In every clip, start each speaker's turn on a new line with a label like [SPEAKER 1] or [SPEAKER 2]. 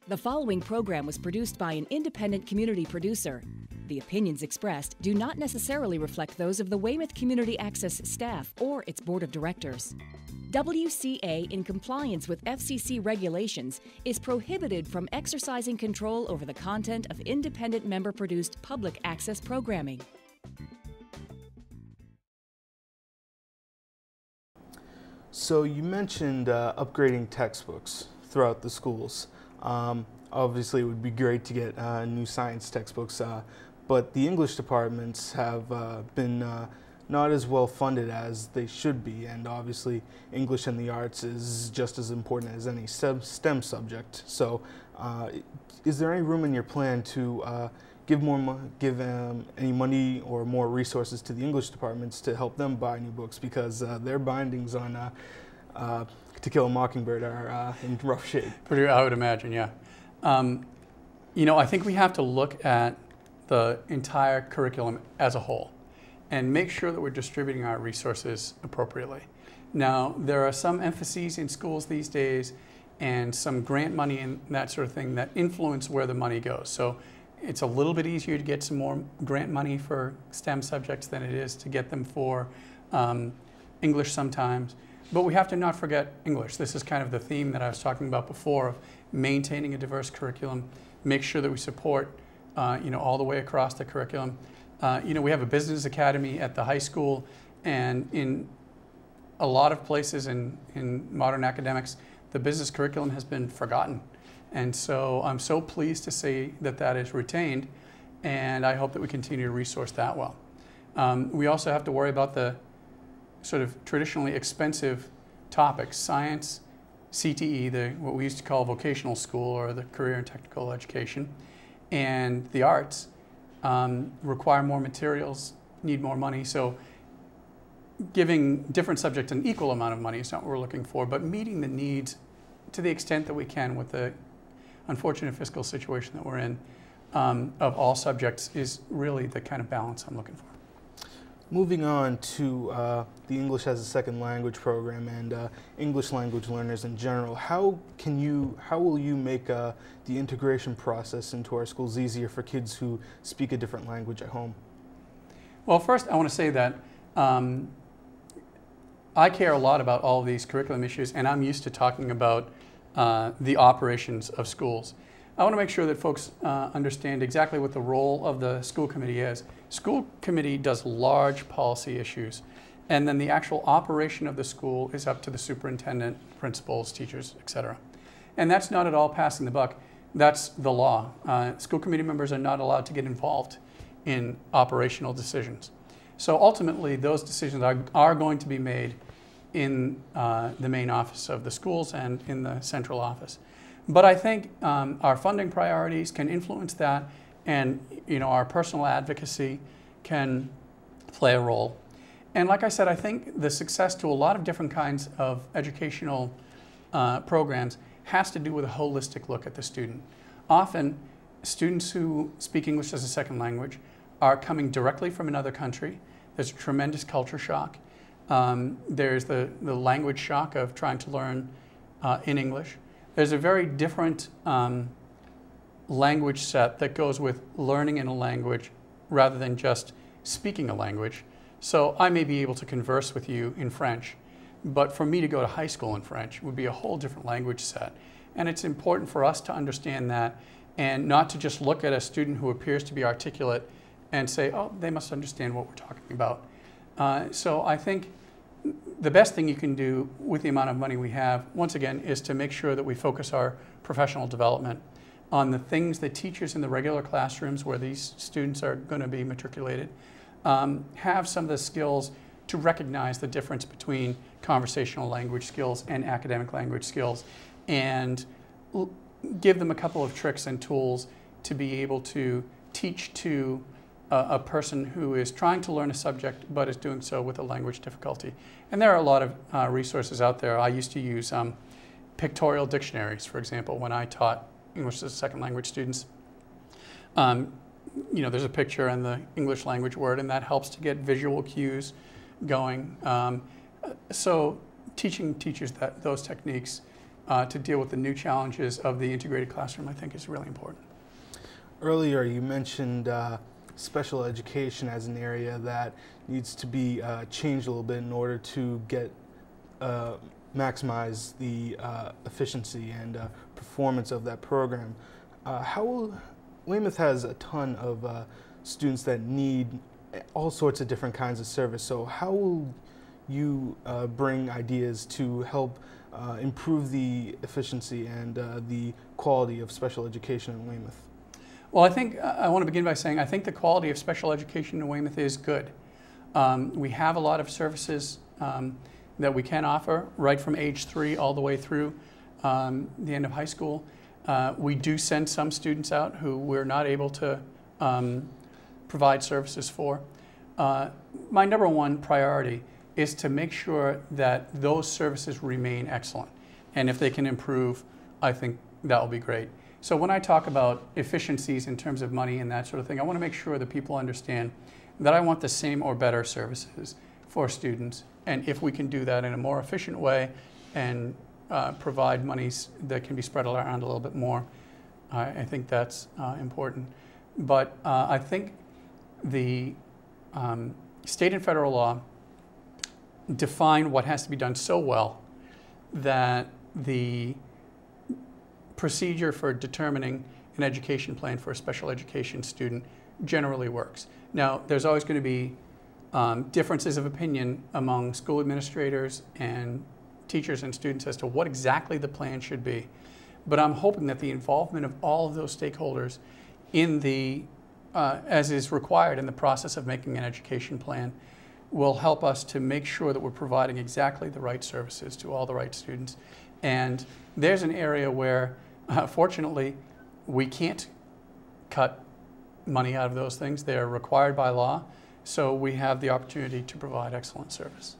[SPEAKER 1] The following program was produced by an independent community producer. The opinions expressed do not necessarily reflect those of the Weymouth Community Access staff or its board of directors. WCA, in compliance with FCC regulations, is prohibited from exercising control over the content of independent member-produced public access programming.
[SPEAKER 2] So you mentioned upgrading textbooks throughout the schools. Obviously, it would be great to get new science textbooks, but the English departments have been not as well funded as they should be, and obviously English and the arts is just as important as any STEM subject. So is there any room in your plan to give any money or more resources to the English departments to help them buy new books, because their bindings on To Kill a Mockingbird are in rough shape?
[SPEAKER 3] I would imagine, yeah. You know, I think we have to look at the entire curriculum as a whole and make sure that we're distributing our resources appropriately. Now, there are some emphases in schools these days and some grant money and that sort of thing that influence where the money goes. So it's a little bit easier to get some more grant money for STEM subjects than it is to get them for English sometimes. But we have to not forget English. This is kind of the theme that I was talking about before of maintaining a diverse curriculum, make sure that we support you know, all the way across the curriculum. You know, we have a business academy at the high school, and in a lot of places in modern academics, the business curriculum has been forgotten. And so I'm so pleased to see that that is retained, and I hope that we continue to resource that well. We also have to worry about the sort of traditionally expensive topics, science, CTE, what we used to call vocational school or the career and technical education, and the arts require more materials, need more money. So giving different subjects an equal amount of money is not what we're looking for, but meeting the needs to the extent that we can with the unfortunate fiscal situation that we're in of all subjects is really the kind of balance I'm looking for.
[SPEAKER 2] Moving on to the English as a Second Language program and English language learners in general, how will you make the integration process into our schools easier for kids who speak a different language at home?
[SPEAKER 3] Well, first I want to say that I care a lot about all of these curriculum issues, and I'm used to talking about the operations of schools. I want to make sure that folks understand exactly what the role of the school committee is. School committee does large policy issues, and then the actual operation of the school is up to the superintendent, principals, teachers, etc. And that's not at all passing the buck. That's the law. School committee members are not allowed to get involved in operational decisions. So ultimately, those decisions are going to be made in the main office of the schools and in the central office. But I think our funding priorities can influence that, and you know, our personal advocacy can play a role. And like I said, I think the success to a lot of different kinds of educational programs has to do with a holistic look at the student. Often, students who speak English as a second language are coming directly from another country. There's a tremendous culture shock. There's the language shock of trying to learn in English. There's a very different language set that goes with learning in a language rather than just speaking a language. So I may be able to converse with you in French, but for me to go to high school in French would be a whole different language set. And it's important for us to understand that and not to just look at a student who appears to be articulate and say, oh, they must understand what we're talking about. So I think the best thing you can do with the amount of money we have, once again, is to make sure that we focus our professional development on the things that teachers in the regular classrooms where these students are going to be matriculated have some of the skills to recognize the difference between conversational language skills and academic language skills, and give them a couple of tricks and tools to be able to teach to a person who is trying to learn a subject but is doing so with a language difficulty. And there are a lot of resources out there. I used to use pictorial dictionaries, for example, when I taught English as a second language students. You know, there's a picture in the English language word, and that helps to get visual cues going. So teaching teachers those techniques to deal with the new challenges of the integrated classroom, I think is really important.
[SPEAKER 2] Earlier you mentioned special education as an area that needs to be changed a little bit in order to get maximize the efficiency and performance of that program. Weymouth has a ton of students that need all sorts of different kinds of service, so how will you bring ideas to help improve the efficiency and the quality of special education in Weymouth?
[SPEAKER 3] Well, I think I want to begin by saying I think the quality of special education in Weymouth is good. We have a lot of services that we can offer right from age 3 all the way through the end of high school. We do send some students out who we're not able to provide services for. My number one priority is to make sure that those services remain excellent. And if they can improve, I think that will be great. So when I talk about efficiencies in terms of money and that sort of thing, I want to make sure that people understand that I want the same or better services for students. And if we can do that in a more efficient way and provide monies that can be spread around a little bit more, I think that's important. But I think the state and federal law define what has to be done so well that the procedure for determining an education plan for a special education student generally works. Now, there's always going to be differences of opinion among school administrators and teachers and students as to what exactly the plan should be. But I'm hoping that the involvement of all of those stakeholders in the, as is required in the process of making an education plan, will help us to make sure that we're providing exactly the right services to all the right students. And there's an area where, fortunately, we can't cut money out of those things. They're required by law, so we have the opportunity to provide excellent service.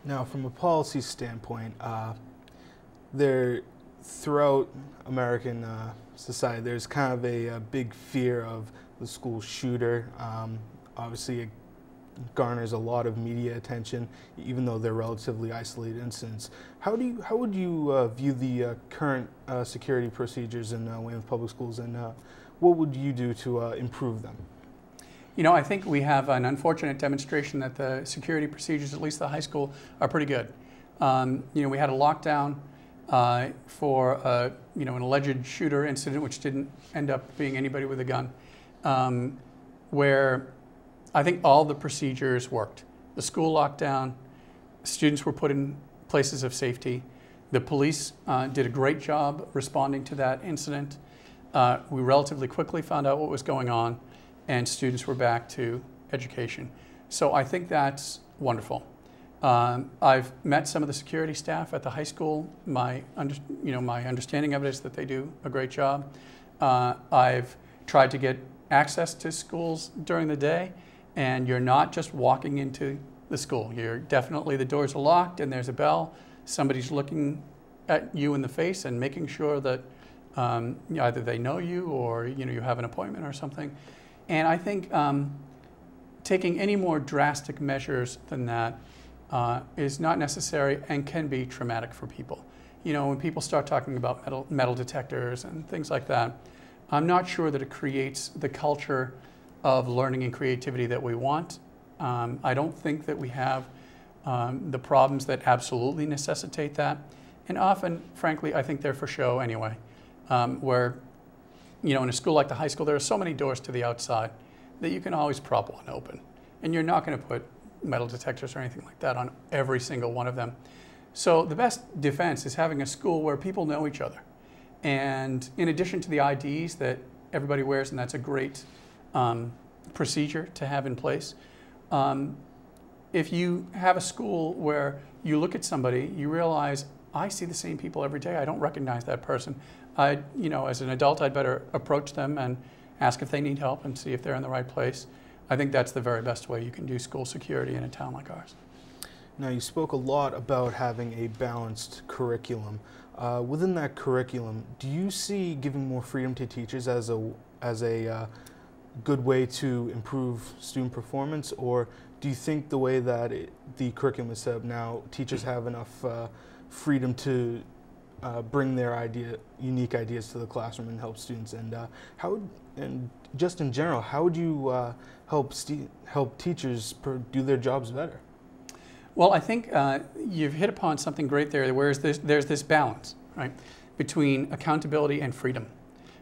[SPEAKER 2] Now, from a policy standpoint, throughout American society, there's kind of a big fear of the school shooter. Obviously, it garners a lot of media attention, even though they're relatively isolated incidents. How would you view the current security procedures in Weymouth Public Schools, and what would you do to improve them?
[SPEAKER 3] You know, I think we have an unfortunate demonstration that the security procedures, at least the high school, are pretty good. You know, we had a lockdown for an alleged shooter incident, which didn't end up being anybody with a gun, where I think all the procedures worked. The school locked down, students were put in places of safety. The police did a great job responding to that incident. We relatively quickly found out what was going on, and students were back to education. So I think that's wonderful. I've met some of the security staff at the high school. My understanding of it is that they do a great job. I've tried to get access to schools during the day, and you're not just walking into the school. You're definitely, the doors are locked and there's a bell. Somebody's looking at you in the face and making sure that either they know you or you have an appointment or something. And I think taking any more drastic measures than that is not necessary and can be traumatic for people. You know, when people start talking about metal detectors and things like that, I'm not sure that it creates the culture of learning and creativity that we want. I don't think that we have the problems that absolutely necessitate that. And often, frankly, I think they're for show anyway. Where, in a school like the high school, there are so many doors to the outside that you can always prop one open. And you're not going to put metal detectors or anything like that on every single one of them. So the best defense is having a school where people know each other. And in addition to the IDs that everybody wears, and that's a great procedure to have in place, if you have a school where you look at somebody, you realize, I see the same people every day, I don't recognize that person. As an adult, I'd better approach them and ask if they need help and see if they're in the right place. I think that's the very best way you can do school security in a town like ours.
[SPEAKER 2] Now, you spoke a lot about having a balanced curriculum. Within that curriculum, do you see giving more freedom to teachers as a good way to improve student performance, or do you think the way that the curriculum is set up now, teachers have enough freedom to bring their unique ideas to the classroom and help students? And and just in general, how would you help teachers do their jobs better?
[SPEAKER 3] Well, I think you've hit upon something great there, where there's this balance, right, between accountability and freedom,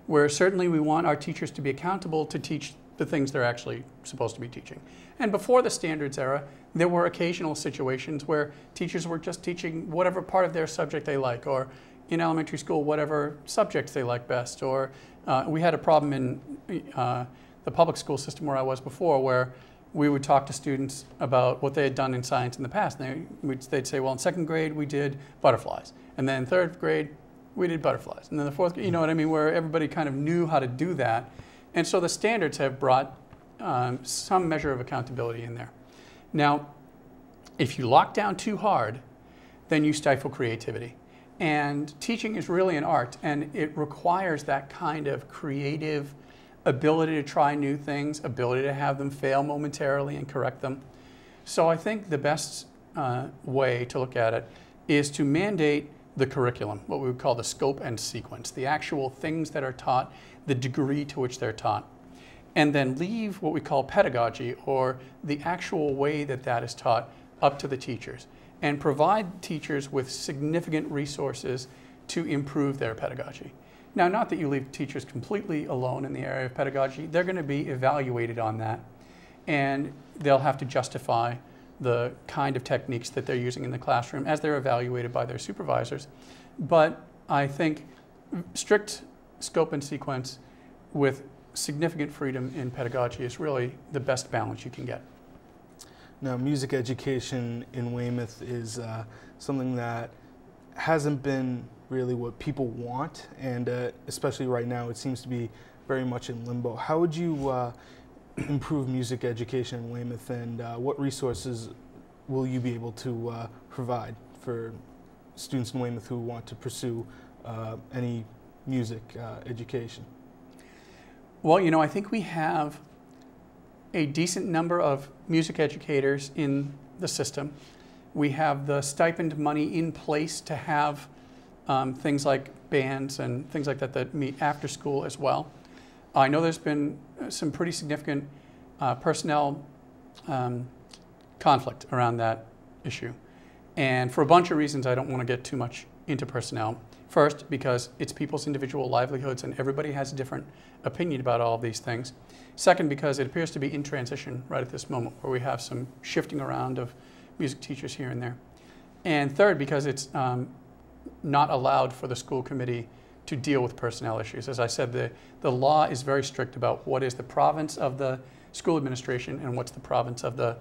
[SPEAKER 3] where certainly we want our teachers to be accountable to teach the things they're actually supposed to be teaching. And before the standards era, there were occasional situations where teachers were just teaching whatever part of their subject they like, or in elementary school, whatever subjects they like best. Or we had a problem in the public school system where I was before, where we would talk to students about what they had done in science in the past. And they'd say, well, in second grade, we did butterflies. And then in third grade, we did butterflies. And then the fourth grade, you know what I mean, where everybody kind of knew how to do that. And so the standards have brought some measure of accountability in there. Now, if you lock down too hard, then you stifle creativity. And teaching is really an art, and it requires that kind of creative ability to try new things, ability to have them fail momentarily and correct them. So I think the best way to look at it is to mandate the curriculum, what we would call the scope and sequence, the actual things that are taught, the degree to which they're taught, and then leave what we call pedagogy, or the actual way that that is taught, up to the teachers, and provide teachers with significant resources to improve their pedagogy. Now, not that you leave teachers completely alone in the area of pedagogy. They're going to be evaluated on that, and they'll have to justify the kind of techniques that they're using in the classroom as they're evaluated by their supervisors. But I think strict scope and sequence with significant freedom in pedagogy is really the best balance you can get.
[SPEAKER 2] Now, music education in Weymouth is something that hasn't been really what people want, and especially right now it seems to be very much in limbo. How would you improve music education in Weymouth, and what resources will you be able to provide for students in Weymouth who want to pursue any music education?
[SPEAKER 3] Well, you know, I think we have a decent number of music educators in the system. We have the stipend money in place to have things like bands and things like that that meet after school as well. I know there's been some pretty significant personnel conflict around that issue. And for a bunch of reasons, I don't want to get too much into personnel. First, because it's people's individual livelihoods and everybody has a different opinion about all of these things. Second, because it appears to be in transition right at this moment, where we have some shifting around of music teachers here and there. And third, because it's not allowed for the school committee to deal with personnel issues. As I said, the law is very strict about what is the province of the school administration and what's the province of the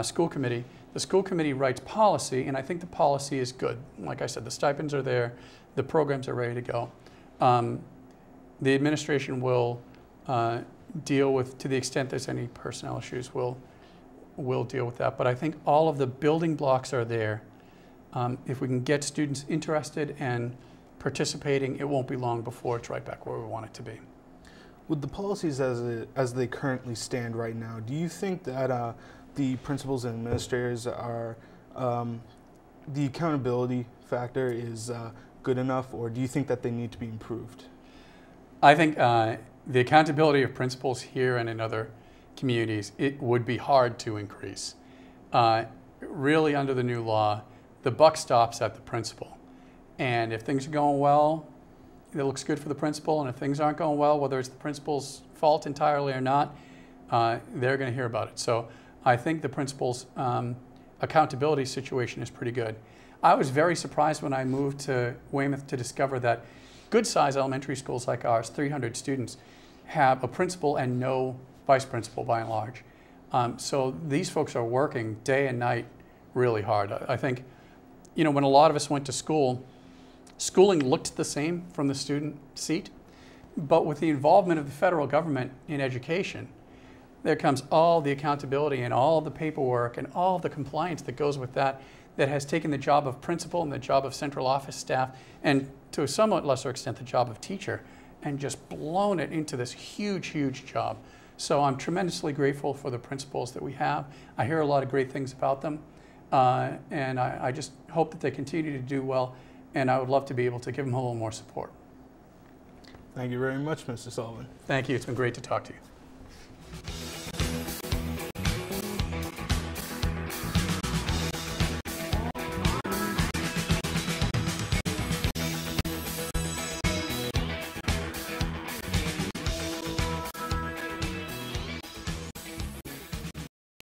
[SPEAKER 3] school committee. The school committee writes policy, and I think the policy is good. Like I said, the stipends are there, the programs are ready to go. The administration will deal with, to the extent there's any personnel issues, we'll deal with that. But I think all of the building blocks are there. If we can get students interested and participating, it won't be long before it's right back where we want it to be.
[SPEAKER 2] With the policies as they currently stand right now, do you think that the principals and administrators are, the accountability factor is good enough, or do you think that they need to be improved?
[SPEAKER 3] I think the accountability of principals here and in other communities, it would be hard to increase. Really, under the new law, the buck stops at the principal. And if things are going well, it looks good for the principal, and if things aren't going well, whether it's the principal's fault entirely or not, they're going to hear about it. So I think the principal's accountability situation is pretty good. I was very surprised when I moved to Weymouth to discover that good-sized elementary schools like ours, 300 students, have a principal and no vice principal by and large. So these folks are working day and night really hard. I think, you know, when a lot of us went to school, schooling looked the same from the student seat, but with the involvement of the federal government in education, there comes all the accountability and all the paperwork and all the compliance that goes with that, that has taken the job of principal and the job of central office staff, and to a somewhat lesser extent the job of teacher, and just blown it into this huge, huge job. So I'm tremendously grateful for the principals that we have. I hear a lot of great things about them, and I just hope that they continue to do well and I would love to be able to give them a little more support.
[SPEAKER 2] Thank you very much, Mr. Sullivan.
[SPEAKER 3] Thank you. It's been great to talk to you.